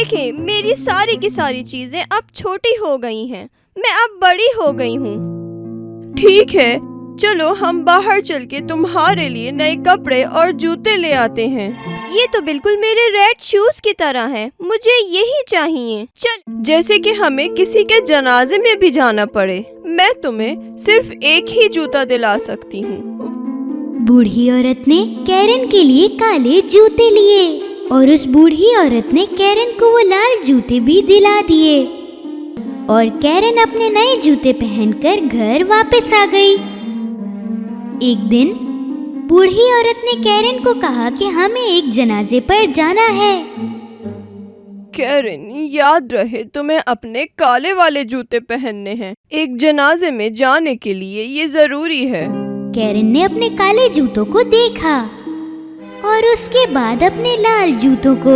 देखें, मेरी सारी की सारी चीजें अब छोटी हो गई हैं। मैं अब बड़ी हो गई हूँ। ठीक है, चलो हम बाहर चल के तुम्हारे लिए नए कपड़े और जूते ले आते हैं। ये तो बिल्कुल मेरे रेड शूज की तरह है, मुझे यही चाहिए। चल, जैसे कि हमें किसी के जनाजे में भी जाना पड़े, मैं तुम्हें सिर्फ एक ही जूता दिला सकती हूँ। बूढ़ी औरत ने कैरन के लिए काले जूते लिए और उस बूढ़ी औरत ने कैरन को वो लाल जूते भी दिला दिए और कैरन अपने नए जूते पहनकर घर वापस आ गई। एक दिन बूढ़ी औरत ने कैरन को कहा कि हमें एक जनाजे पर जाना है। कैरन, याद रहे तुम्हें अपने काले वाले जूते पहनने हैं। एक जनाजे में जाने के लिए ये जरूरी है। कैरन ने अपने काले जूतों को देखा और उसके बाद अपने लाल जूतों को।